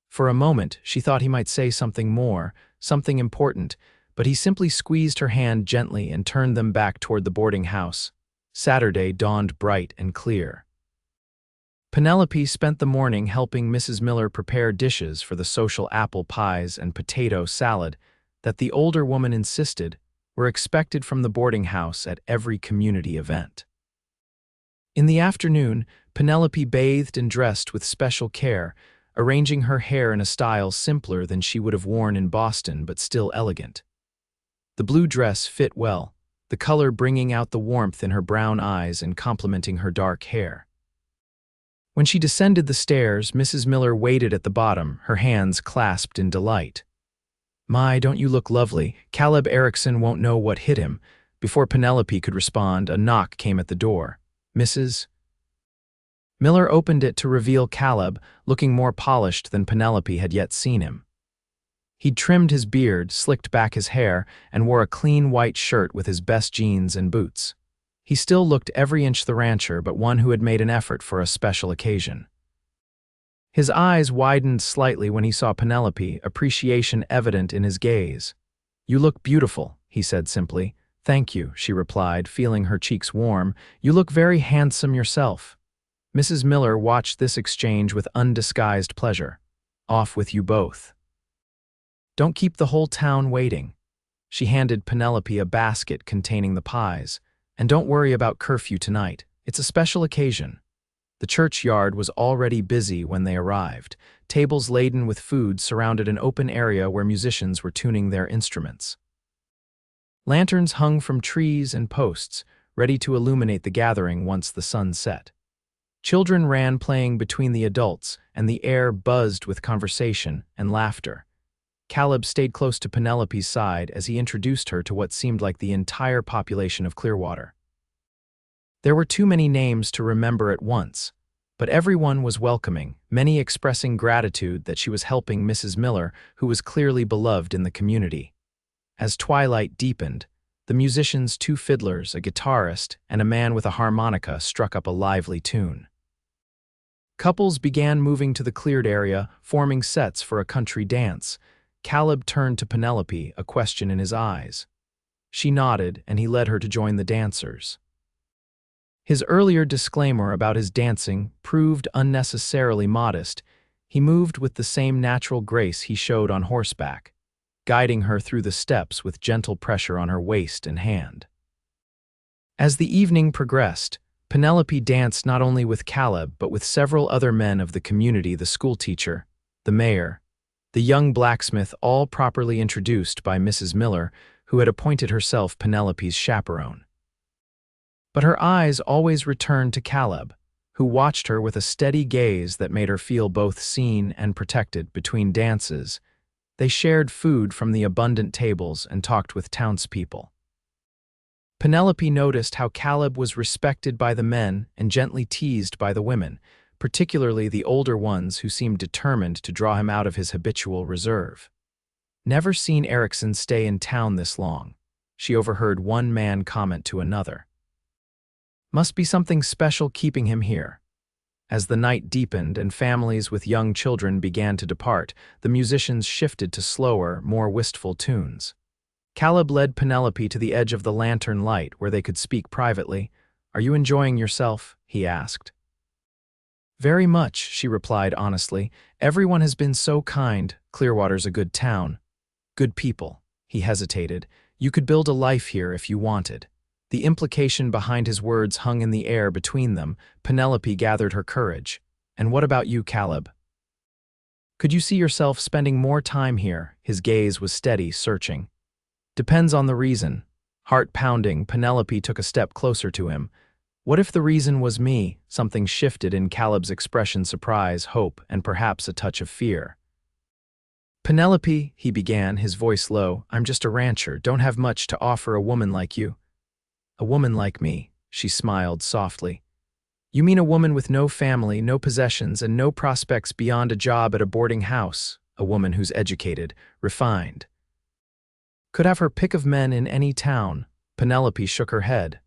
For a moment, she thought he might say something more, something important, but he simply squeezed her hand gently and turned them back toward the boarding house. Saturday dawned bright and clear. Penelope spent the morning helping Mrs. Miller prepare dishes for the social apple pies and potato salad that the older woman insisted were expected from the boarding house at every community event. In the afternoon, Penelope bathed and dressed with special care, arranging her hair in a style simpler than she would have worn in Boston but still elegant. The blue dress fit well, the color bringing out the warmth in her brown eyes and complementing her dark hair. When she descended the stairs, Mrs. Miller waited at the bottom, her hands clasped in delight. "My, don't you look lovely. Caleb Erikson won't know what hit him." Before Penelope could respond, a knock came at the door. Mrs. Miller opened it to reveal Caleb, looking more polished than Penelope had yet seen him. He'd trimmed his beard, slicked back his hair, and wore a clean white shirt with his best jeans and boots. He still looked every inch the rancher, but one who had made an effort for a special occasion. His eyes widened slightly when he saw Penelope, appreciation evident in his gaze. "You look beautiful," he said simply. "Thank you," she replied, feeling her cheeks warm. "You look very handsome yourself." Mrs. Miller watched this exchange with undisguised pleasure. Off with you both. Don't keep the whole town waiting. She handed Penelope a basket containing the pies. And don't worry about curfew tonight. It's a special occasion. The churchyard was already busy when they arrived. Tables laden with food surrounded an open area where musicians were tuning their instruments. Lanterns hung from trees and posts, ready to illuminate the gathering once the sun set. Children ran playing between the adults, and the air buzzed with conversation and laughter. Caleb stayed close to Penelope's side as he introduced her to what seemed like the entire population of Clearwater. There were too many names to remember at once, but everyone was welcoming, many expressing gratitude that she was helping Mrs. Miller, who was clearly beloved in the community. As twilight deepened, the musicians, 2 fiddlers, a guitarist, and a man with a harmonica struck up a lively tune. Couples began moving to the cleared area, forming sets for a country dance. Caleb turned to Penelope, a question in his eyes. She nodded, and he led her to join the dancers. His earlier disclaimer about his dancing proved unnecessarily modest. He moved with the same natural grace he showed on horseback, guiding her through the steps with gentle pressure on her waist and hand. As the evening progressed, Penelope danced not only with Caleb but with several other men of the community, the schoolteacher, the mayor, the young blacksmith, all properly introduced by Mrs. Miller, who had appointed herself Penelope's chaperone. But her eyes always returned to Caleb, who watched her with a steady gaze that made her feel both seen and protected. Between dances, they shared food from the abundant tables and talked with townspeople. Penelope noticed how Caleb was respected by the men and gently teased by the women, particularly the older ones who seemed determined to draw him out of his habitual reserve. Never seen Erikson stay in town this long, she overheard one man comment to another. Must be something special keeping him here. As the night deepened and families with young children began to depart, the musicians shifted to slower, more wistful tunes. Caleb led Penelope to the edge of the lantern light where they could speak privately. "Are you enjoying yourself?" he asked. "Very much," she replied honestly. "Everyone has been so kind. Clearwater's a good town. Good people." He hesitated. "You could build a life here if you wanted." The implication behind his words hung in the air between them. Penelope gathered her courage. "And what about you, Caleb? Could you see yourself spending more time here?" His gaze was steady, searching. "Depends on the reason." Heart pounding, Penelope took a step closer to him. "What if the reason was me?" Something shifted in Caleb's expression: surprise, hope, and perhaps a touch of fear. "Penelope," he began, his voice low, "I'm just a rancher, don't have much to offer a woman like you." "A woman like me," she smiled softly. "You mean a woman with no family, no possessions, and no prospects beyond a job at a boarding house? A woman who's educated, refined. Could have her pick of men in any town." Penelope shook her head.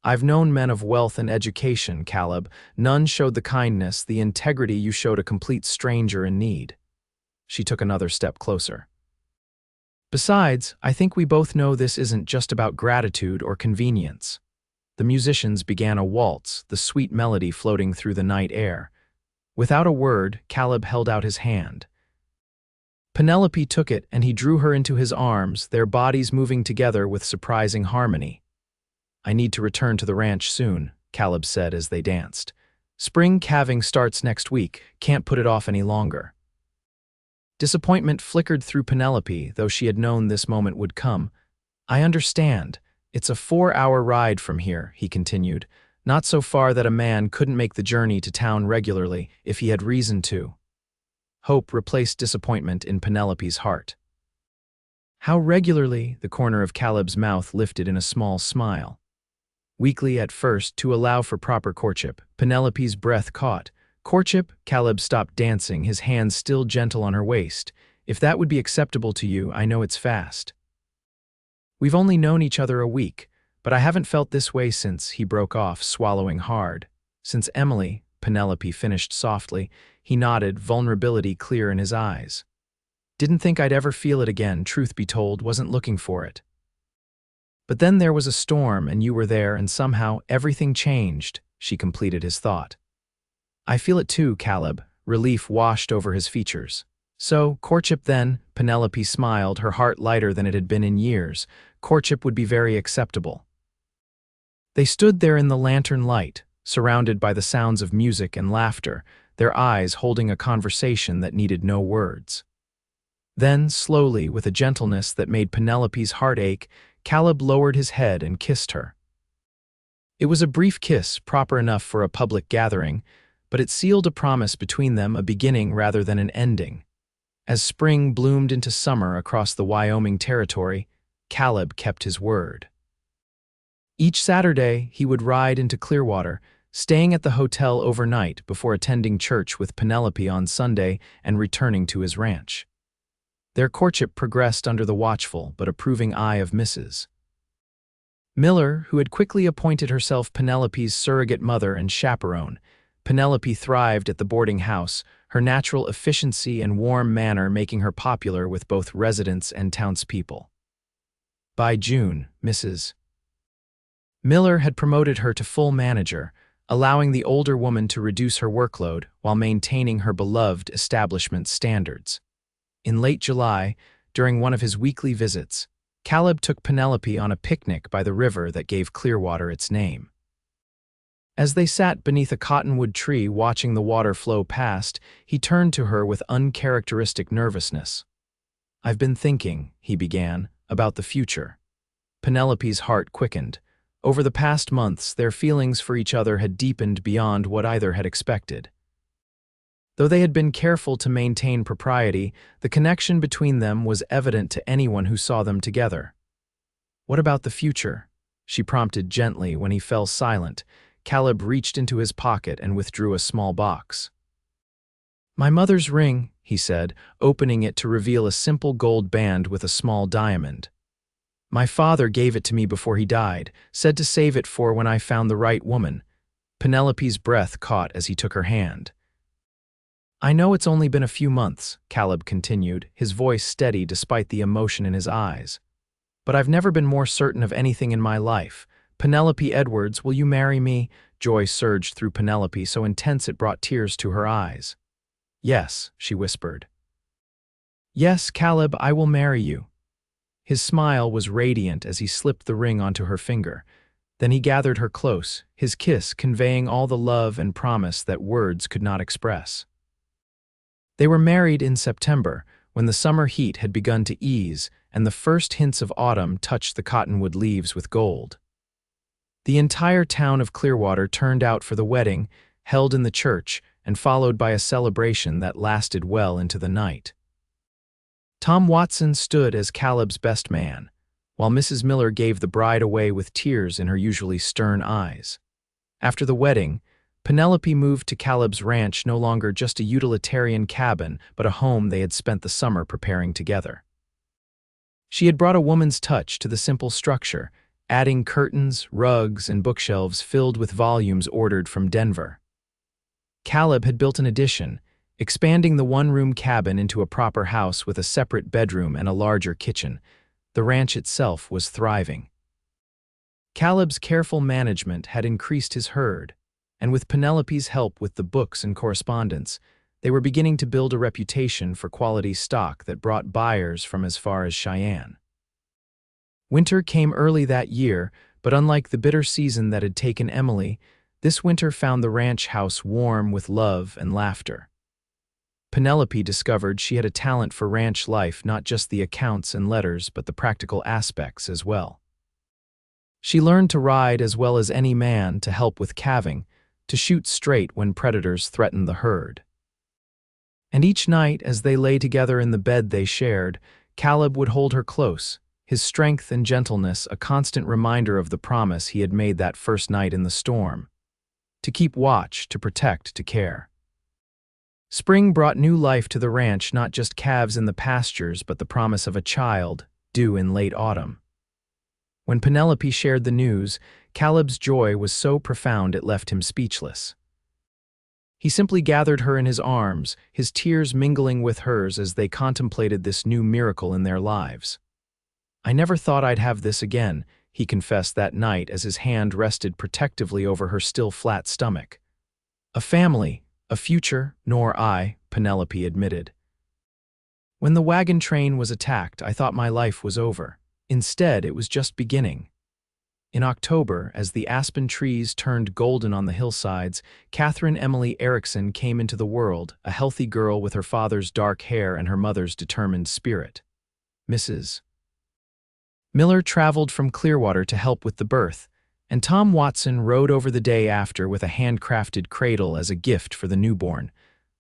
"I've known men of wealth and education, Caleb. None showed the kindness, the integrity you showed a complete stranger in need." She took another step closer. "Besides, I think we both know this isn't just about gratitude or convenience." The musicians began a waltz, the sweet melody floating through the night air. Without a word, Caleb held out his hand. Penelope took it and he drew her into his arms, their bodies moving together with surprising harmony. "I need to return to the ranch soon," Caleb said as they danced. "Spring calving starts next week, can't put it off any longer." Disappointment flickered through Penelope, though she had known this moment would come. "I understand. It's a 4-hour ride from here," he continued. "Not so far that a man couldn't make the journey to town regularly if he had reason to." Hope replaced disappointment in Penelope's heart. "How regularly?" The corner of Caleb's mouth lifted in a small smile. Weakly at first, to allow for proper courtship. Penelope's breath caught. "Courtship?" Caleb stopped dancing, his hands still gentle on her waist. "If that would be acceptable to you, I know it's fast. We've only known each other a week, but I haven't felt this way since," he broke off, swallowing hard. "Since Emily," Penelope finished softly. He nodded, vulnerability clear in his eyes. "Didn't think I'd ever feel it again, truth be told, wasn't looking for it. But then there was a storm and you were there and somehow everything changed," she completed his thought. I feel it too, Caleb. Relief washed over his features. So, courtship then, Penelope smiled, her heart lighter than it had been in years. Courtship would be very acceptable. They stood there in the lantern light, surrounded by the sounds of music and laughter, their eyes holding a conversation that needed no words. Then, slowly, with a gentleness that made Penelope's heart ache, Caleb lowered his head and kissed her. It was a brief kiss, proper enough for a public gathering, but it sealed a promise between them, a beginning rather than an ending. As spring bloomed into summer across the Wyoming Territory, Caleb kept his word. Each Saturday, he would ride into Clearwater, staying at the hotel overnight before attending church with Penelope on Sunday and returning to his ranch. Their courtship progressed under the watchful but approving eye of Mrs. Miller, who had quickly appointed herself Penelope's surrogate mother and chaperone. Penelope thrived at the boarding house, her natural efficiency and warm manner making her popular with both residents and townspeople. By June, Mrs. Miller had promoted her to full manager, allowing the older woman to reduce her workload while maintaining her beloved establishment standards. In late July, during one of his weekly visits, Caleb took Penelope on a picnic by the river that gave Clearwater its name. As they sat beneath a cottonwood tree watching the water flow past, he turned to her with uncharacteristic nervousness. "I've been thinking," he began, "about the future." Penelope's heart quickened. Over the past months, their feelings for each other had deepened beyond what either had expected. Though they had been careful to maintain propriety, the connection between them was evident to anyone who saw them together. "What about the future?" she prompted gently. When he fell silent, Caleb reached into his pocket and withdrew a small box. "My mother's ring," he said, opening it to reveal a simple gold band with a small diamond. "My father gave it to me before he died, said to save it for when I found the right woman." Penelope's breath caught as he took her hand. "I know it's only been a few months," Caleb continued, his voice steady despite the emotion in his eyes. "But I've never been more certain of anything in my life. Penelope Edwards, will you marry me?" Joy surged through Penelope, so intense it brought tears to her eyes. "Yes," she whispered. "Yes, Caleb, I will marry you." His smile was radiant as he slipped the ring onto her finger. Then he gathered her close, his kiss conveying all the love and promise that words could not express. They were married in September, when the summer heat had begun to ease and the first hints of autumn touched the cottonwood leaves with gold. The entire town of Clearwater turned out for the wedding, held in the church and followed by a celebration that lasted well into the night. Tom Watson stood as Caleb's best man, while Mrs. Miller gave the bride away with tears in her usually stern eyes. After the wedding, Penelope moved to Caleb's ranch, no longer just a utilitarian cabin, but a home they had spent the summer preparing together. She had brought a woman's touch to the simple structure, adding curtains, rugs, and bookshelves filled with volumes ordered from Denver. Caleb had built an addition, expanding the one-room cabin into a proper house with a separate bedroom and a larger kitchen. The ranch itself was thriving. Caleb's careful management had increased his herd, and with Penelope's help with the books and correspondence, they were beginning to build a reputation for quality stock that brought buyers from as far as Cheyenne. Winter came early that year, but unlike the bitter season that had taken Emily, this winter found the ranch house warm with love and laughter. Penelope discovered she had a talent for ranch life, not just the accounts and letters, but the practical aspects as well. She learned to ride as well as any man, to help with calving, to shoot straight when predators threatened the herd. And each night, as they lay together in the bed they shared, Caleb would hold her close, his strength and gentleness a constant reminder of the promise he had made that first night in the storm. To keep watch, to protect, to care. Spring brought new life to the ranch, not just calves in the pastures, but the promise of a child, due in late autumn. When Penelope shared the news, Caleb's joy was so profound it left him speechless. He simply gathered her in his arms, his tears mingling with hers as they contemplated this new miracle in their lives. "I never thought I'd have this again," he confessed that night as his hand rested protectively over her still flat stomach. "A family, A future, nor I, Penelope admitted. When the wagon train was attacked, I thought my life was over. Instead, it was just beginning. In October, as the aspen trees turned golden on the hillsides, Catherine Emily Erikson came into the world, a healthy girl with her father's dark hair and her mother's determined spirit. Mrs. Miller traveled from Clearwater to help with the birth, and Tom Watson rode over the day after with a handcrafted cradle as a gift for the newborn.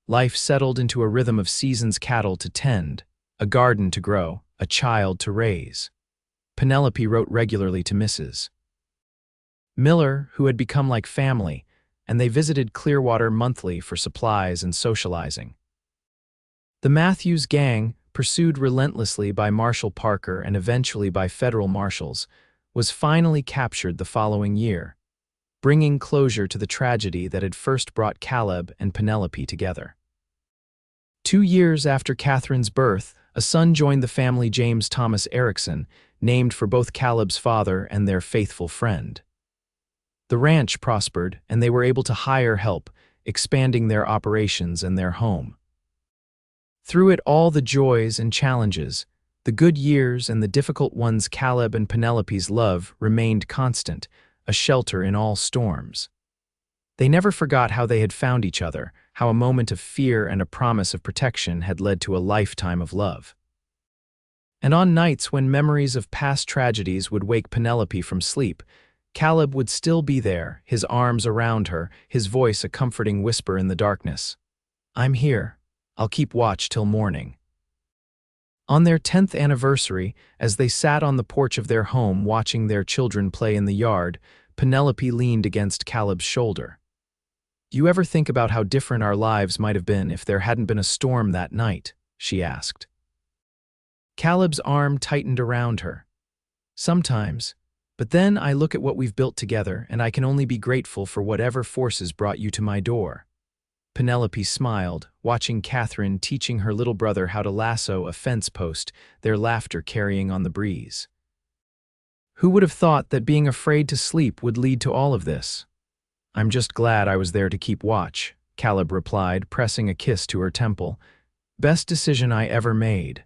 Life settled into a rhythm of seasons: cattle to tend, a garden to grow, a child to raise. Penelope wrote regularly to Mrs. Miller, who had become like family, and they visited Clearwater monthly for supplies and socializing. The Matthews gang, pursued relentlessly by Marshal Parker and eventually by federal marshals, was finally captured the following year, bringing closure to the tragedy that had first brought Caleb and Penelope together. 2 years after Catherine's birth, a son joined the family, James Thomas Erikson, named for both Caleb's father and their faithful friend. The ranch prospered, and they were able to hire help, expanding their operations and their home. Through it all, the joys and challenges, the good years and the difficult ones, Caleb and Penelope's love remained constant, a shelter in all storms. They never forgot how they had found each other, how a moment of fear and a promise of protection had led to a lifetime of love. And on nights when memories of past tragedies would wake Penelope from sleep, Caleb would still be there, his arms around her, his voice a comforting whisper in the darkness. "I'm here. I'll keep watch till morning." On their 10th anniversary, as they sat on the porch of their home watching their children play in the yard, Penelope leaned against Caleb's shoulder. "Do you ever think about how different our lives might have been if there hadn't been a storm that night?" she asked. Caleb's arm tightened around her. "Sometimes. But then I look at what we've built together, and I can only be grateful for whatever forces brought you to my door." Penelope smiled, watching Catherine teaching her little brother how to lasso a fence post, their laughter carrying on the breeze. "Who would have thought that being afraid to sleep would lead to all of this?" "I'm just glad I was there to keep watch," Caleb replied, pressing a kiss to her temple. "Best decision I ever made."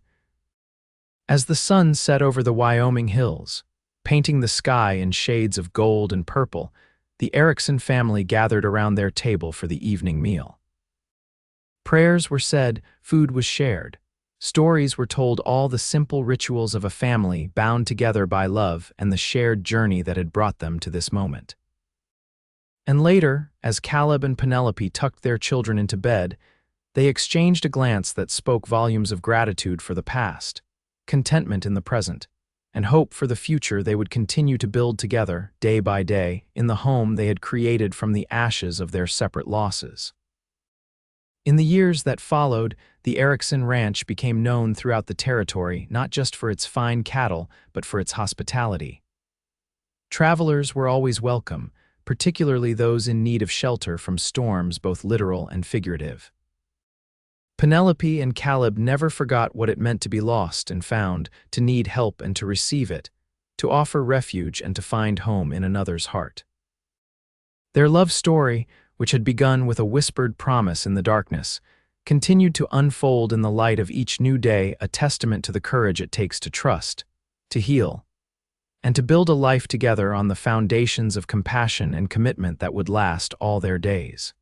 As the sun set over the Wyoming hills, painting the sky in shades of gold and purple, the Erikson family gathered around their table for the evening meal. Prayers were said, food was shared. Stories were told, all the simple rituals of a family bound together by love and the shared journey that had brought them to this moment. And later, as Caleb and Penelope tucked their children into bed, they exchanged a glance that spoke volumes of gratitude for the past, contentment in the present, and hope for the future they would continue to build together, day by day, in the home they had created from the ashes of their separate losses. In the years that followed, the Erikson Ranch became known throughout the territory not just for its fine cattle, but for its hospitality. Travelers were always welcome, particularly those in need of shelter from storms, both literal and figurative. Penelope and Caleb never forgot what it meant to be lost and found, to need help and to receive it, to offer refuge and to find home in another's heart. Their love story, which had begun with a whispered promise in the darkness, continued to unfold in the light of each new day, a testament to the courage it takes to trust, to heal, and to build a life together on the foundations of compassion and commitment that would last all their days.